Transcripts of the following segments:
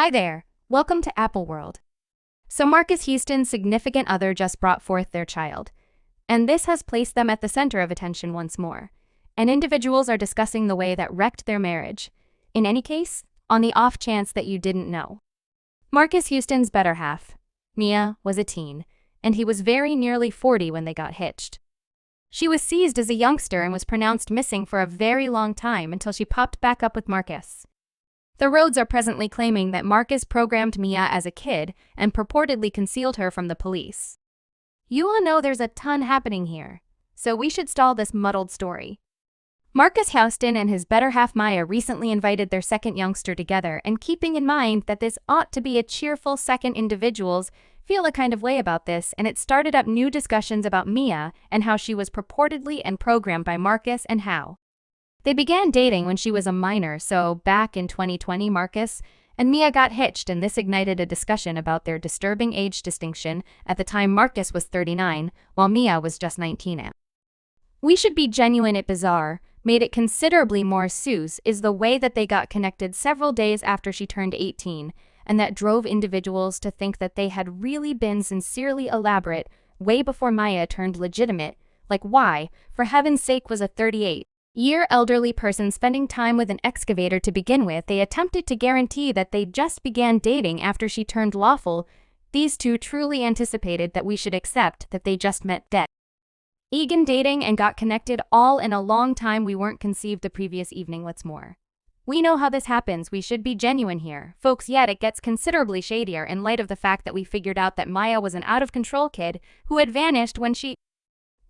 Hi there, welcome to Apple World. So Marques Houston's significant other just brought forth their child, and this has placed them at the center of attention once more. And individuals are discussing the way that wrecked their marriage. In any case, on the off chance that you didn't know. Marques Houston's better half, Miya, was a teen, and he was very nearly 40 when they got hitched. She was seized as a youngster and was pronounced missing for a very long time until she popped back up with Marques. The Rhodes are presently claiming that Marques programmed Miya as a kid and purportedly concealed her from the police. You all know there's a ton happening here, so we should stall this muddled story. Marques Houston and his better half Miya recently invited their second youngster together, and keeping in mind that this ought to be a cheerful second, individuals feel a kind of way about this, and it started up new discussions about Miya and how she was purportedly and programmed by Marques and how they began dating when she was a minor. So back in 2020, Marques and Miya got hitched, and this ignited a discussion about their disturbing age distinction. At the time, Marques was 39, while Miya was just 19. We should be genuine. It bizarre, made it considerably more sus, is the way that they got connected several days after she turned 18, and that drove individuals to think that they had really been sincerely elaborate way before Miya turned legitimate. Like, why, for heaven's sake, was a 38-year elderly person spending time with an excavator to begin with? They attempted to guarantee that they just began dating after she turned lawful. These two truly anticipated that we should accept that they just met dead. Egan dating and got connected all in a long time. We weren't conceived the previous evening. What's more, we know how this happens. We should be genuine here, folks. Yet it gets considerably shadier in light of the fact that we figured out that Miya was an out-of-control kid who had vanished when she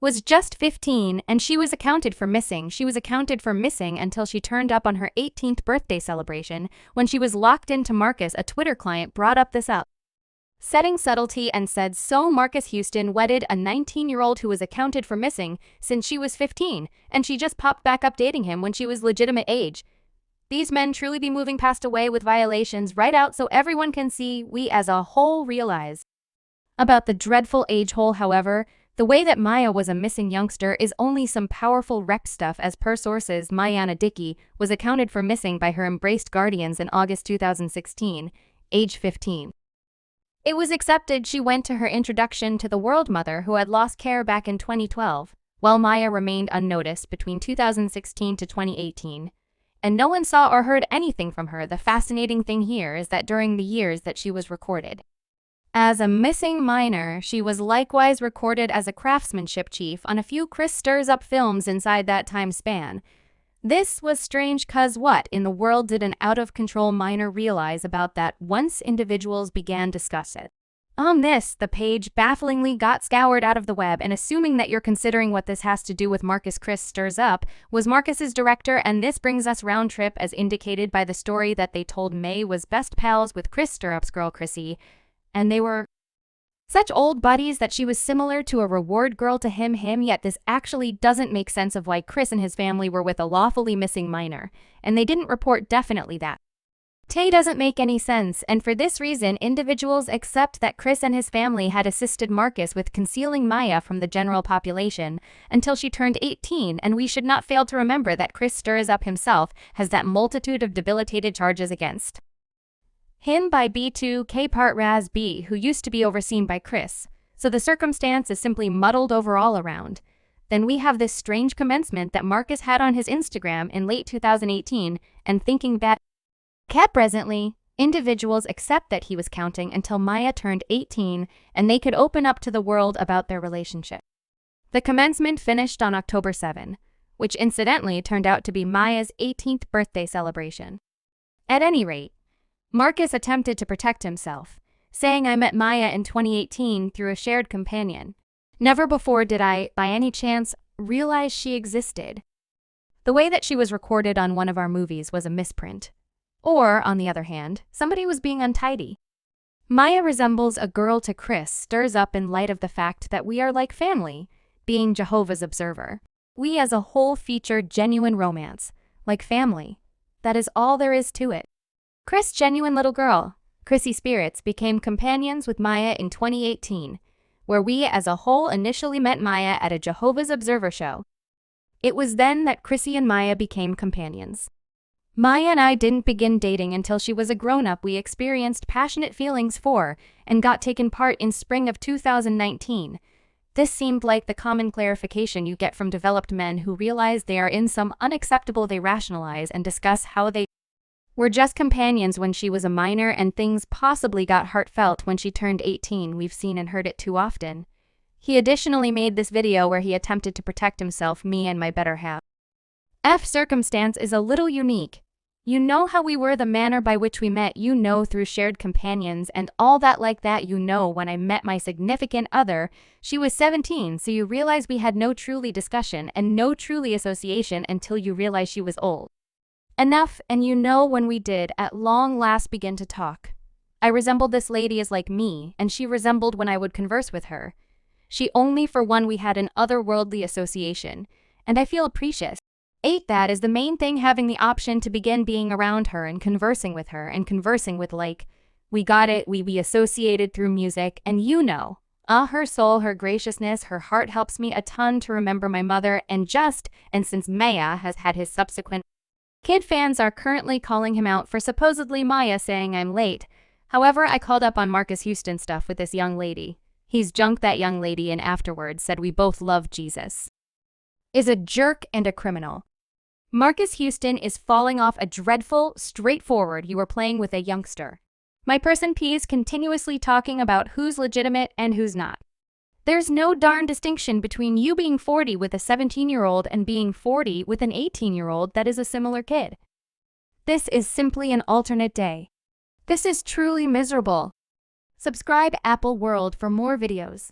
was just 15, and she was accounted for missing. She was accounted for missing until she turned up on her 18th birthday celebration when she was locked into Marques. A Twitter client brought up this setting subtlety and said, so Marques Houston wedded a 19-year-old who was accounted for missing since she was 15, and she just popped back up dating him when she was legitimate age. These men truly be moving past away with violations right out so everyone can see. We as a whole realize about the dreadful age hole. However, the way that Miya was a missing youngster is only some powerful wrecked stuff. As per sources, Miya Dickey was accounted for missing by her embraced guardians in August 2016, age 15. It was accepted she went to her introduction to the world mother who had lost care back in 2012, while Miya remained unnoticed between 2016 to 2018, and no one saw or heard anything from her. The fascinating thing here is that during the years that she was recorded as a missing minor, she was likewise recorded as a craftsmanship chief on a few Chris Stirs Up films inside that time span. This was strange, cause what in the world did an out-of-control minor realize about that once individuals began discuss it? The page bafflingly got scoured out of the web, and assuming that you're considering what this has to do with Marques, Chris Stirs Up was Marques's director, and this brings us round trip as indicated by the story that they told May was best pals with Chris Stirrup's girl Chrissy, and they were such old buddies that she was similar to a reward girl to him. Yet this actually doesn't make sense of why Chris and his family were with a lawfully missing minor, and they didn't report definitely that. Tay doesn't make any sense, and for this reason individuals accept that Chris and his family had assisted Marques with concealing Miya from the general population until she turned 18, and we should not fail to remember that Chris Stirs Up himself has that multitude of debilitated charges against him by B2K part Raz B, who used to be overseen by Chris, so the circumstance is simply muddled over all around. Then we have this strange commencement that Marques had on his Instagram in late 2018, and thinking that presently, individuals accept that he was counting until Miya turned 18 and they could open up to the world about their relationship. The commencement finished on October 7, which incidentally turned out to be Miya's 18th birthday celebration. At any rate, Marques attempted to protect himself, saying, I met Miya in 2018 through a shared companion. Never before did I, by any chance, realize she existed. The way that she was recorded on one of our movies was a misprint. Or, on the other hand, somebody was being untidy. Miya resembles a girl to Chris Stirs Up in light of the fact that we are like family, being Jehovah's Observer. We as a whole feature genuine romance, like family. That is all there is to it. Chris' genuine little girl, Chrissy Spirits, became companions with Miya in 2018, where we as a whole initially met Miya at a Jehovah's Observer show. It was then that Chrissy and Miya became companions. Maya and I didn't begin dating until she was a grown-up we experienced passionate feelings for and got taken part in spring of 2019. This seemed like the common clarification you get from developed men who realize they are in some unacceptable. They rationalize and discuss how they were just companions when she was a minor and things possibly got heartfelt when she turned 18. We've seen and heard it too often. He additionally made this video where he attempted to protect himself, me and my better half. Circumstance is a little unique. You know how we were, the manner by which we met, you know, through shared companions and all that like that. You know, when I met my significant other, she was 17, so you realize we had no truly discussion and no truly association until you realize she was old enough, and you know, when we did at long last begin to talk, I resembled this lady as like me, and she resembled when I would converse with her. She only for one we had an otherworldly association, and I feel apprecious. That is the main thing, having the option to begin being around her and conversing with her and conversing with like, we got it, we associated through music, and you know, her soul, her graciousness, her heart helps me a ton to remember my mother and since Miya has had his subsequent kid, fans are currently calling him out for supposedly Miya saying I'm late. However, I called up on Marques Houston stuff with this young lady. He's junked that young lady and afterwards said we both love Jesus. Is a jerk and a criminal. Marques Houston is falling off a dreadful, straightforward, you are playing with a youngster. My person P is continuously talking about who's legitimate and who's not. There's no darn distinction between you being 40 with a 17-year-old and being 40 with an 18-year-old that is a similar kid. This is simply an alternate day. This is truly miserable. Subscribe Apple World for more videos.